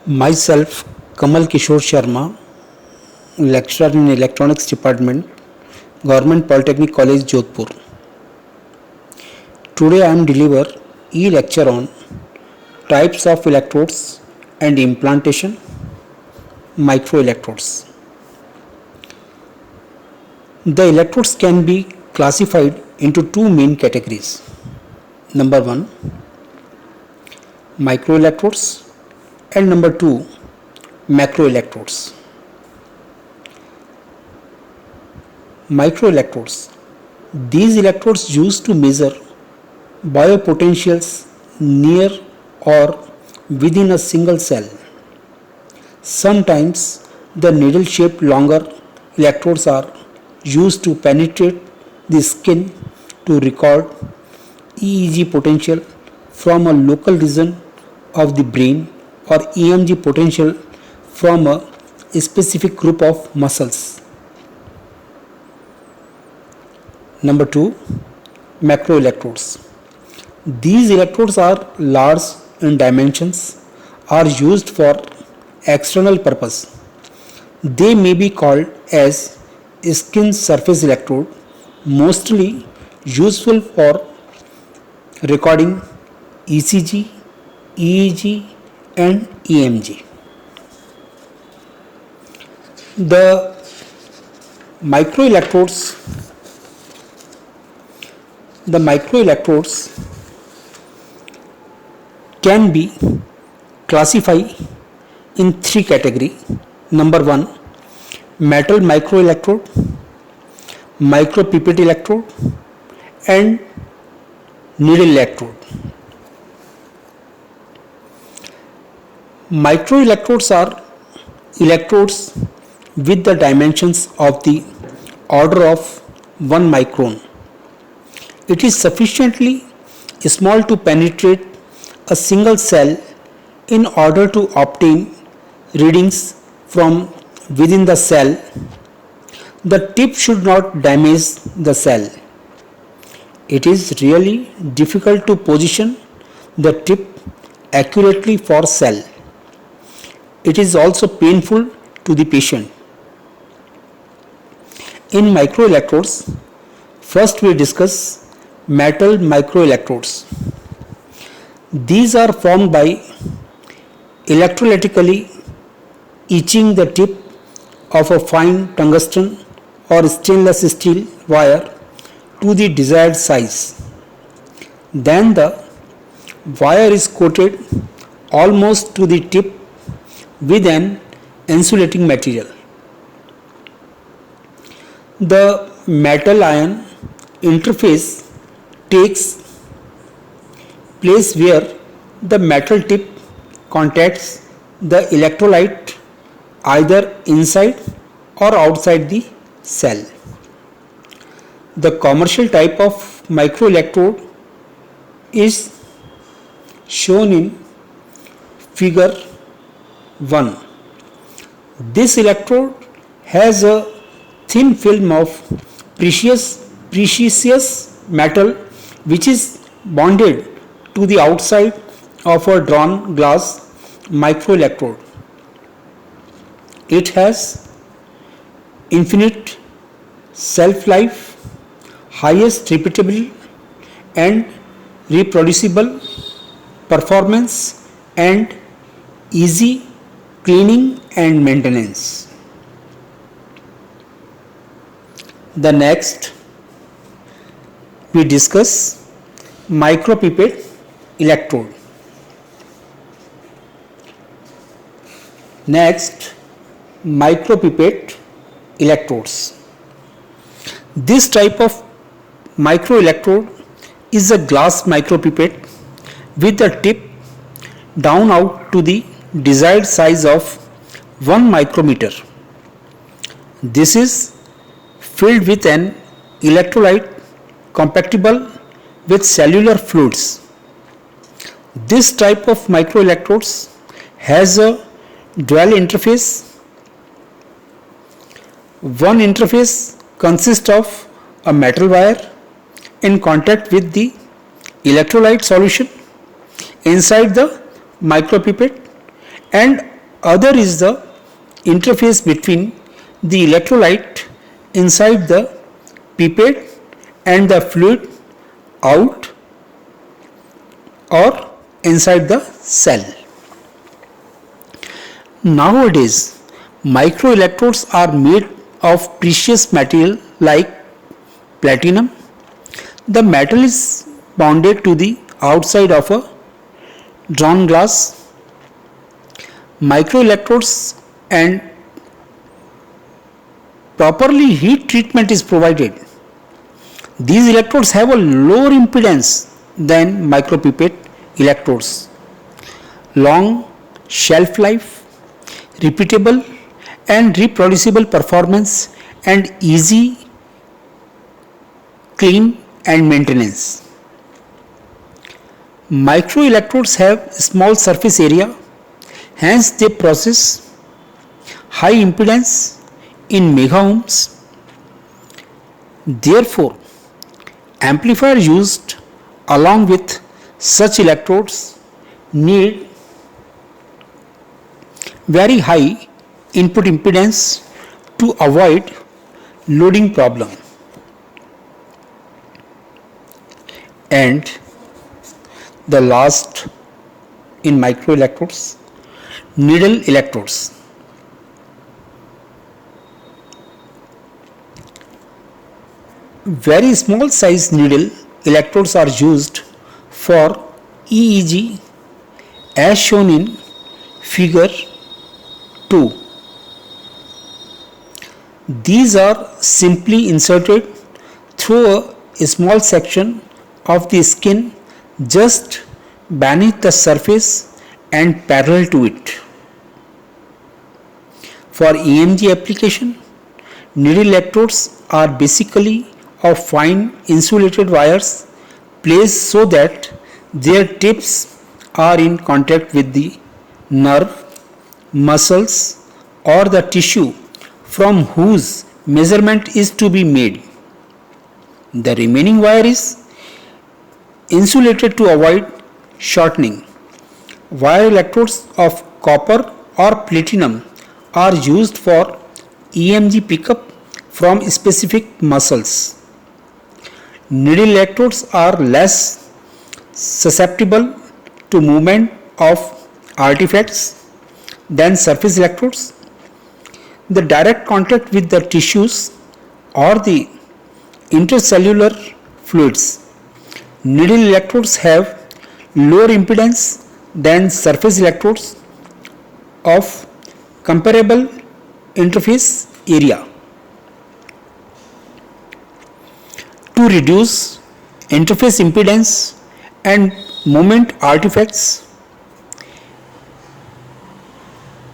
Myself, Kamal Kishore Sharma, lecturer in Electronics Department, Government Polytechnic College, Jodhpur. Today I am deliver e-lecture on types of electrodes and implantation, microelectrodes. The electrodes can be classified into two main categories. Number 1, microelectrodes, and number 2, macroelectrodes. Microelectrodes. These electrodes used to measure biopotentials near or within a single cell. Sometimes the needle-shaped longer electrodes are used to penetrate the skin to record EEG potential from a local region of the brain or EMG potential from a specific group of muscles. Number 2, macroelectrodes. These electrodes are large in dimensions, are used for external purpose. They may be called as skin surface electrode, mostly useful for recording ECG, EEG and EMG. The microelectrodes can be classified in three categories. Number 1, metal microelectrode, micropipette electrode and needle electrode. Microelectrodes are electrodes with the dimensions of the order of 1 micron. It is sufficiently small to penetrate a single cell in order to obtain readings from within the cell. The tip should not damage the cell. It is really difficult to position the tip accurately for cell. It is also painful to the patient. In microelectrodes, first we discuss metal microelectrodes. These are formed by electrolytically etching the tip of a fine tungsten or stainless steel wire to the desired size. Then the wire is coated almost to the tip with an insulating material. The metal ion interface takes place where the metal tip contacts the electrolyte either inside or outside the cell. The commercial type of microelectrode is shown in figure 1. This electrode has a thin film of precious metal which is bonded to the outside of a drawn glass microelectrode. It has infinite shelf life, highest repeatable and reproducible performance and easy cleaning and maintenance. The next we discuss micropipette electrode. Next, micropipette electrodes. This type of microelectrode is a glass micropipette with the tip down out to the desired size of 1 micrometer. This is filled with an electrolyte compatible with cellular fluids. This type of microelectrodes has a dual interface. One interface consists of a metal wire in contact with the electrolyte solution inside the micropipette and Other is the interface between the electrolyte inside the pipette and the fluid out or inside the cell. Nowadays, microelectrodes are made of precious material like platinum. The metal is bonded to the outside of a drawn glass. Microelectrodes and properly heat treatment is provided. These electrodes have a lower impedance than micropipette electrodes. Long shelf life, repeatable and reproducible performance, and easy clean and maintenance. Microelectrodes have small surface area, hence they process high impedance in megaohms. Therefore, amplifier used along with such electrodes need very high input impedance to avoid loading problem. And the last in microelectrodes, needle electrodes. Very small size needle electrodes are used for EEG as shown in figure 2. These are simply inserted through a small section of the skin just beneath the surface and parallel to it. For EMG application, needle electrodes are basically of fine insulated wires placed so that their tips are in contact with the nerve, muscles or the tissue from whose measurement is to be made. The remaining wire is insulated to avoid shortening. Wire electrodes of copper or platinum are used for EMG pickup from specific muscles. Needle electrodes are less susceptible to movement of artifacts than surface electrodes. The direct contact with the tissues or the intercellular fluids. Needle electrodes have lower impedance than surface electrodes of comparable interface area. To reduce interface impedance and movement artifacts,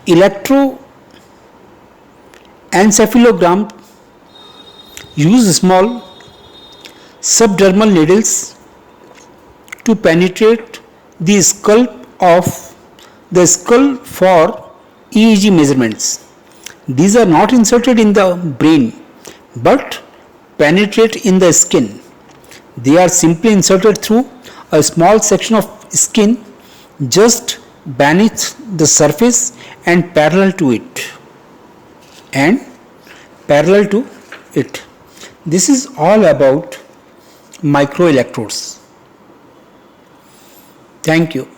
electroencephalogram use small subdermal needles to penetrate the skull for EEG measurements. These are not inserted in the brain but penetrate in the skin. They are simply inserted through a small section of skin just beneath the surface and parallel to it. This is all about microelectrodes. Thank you.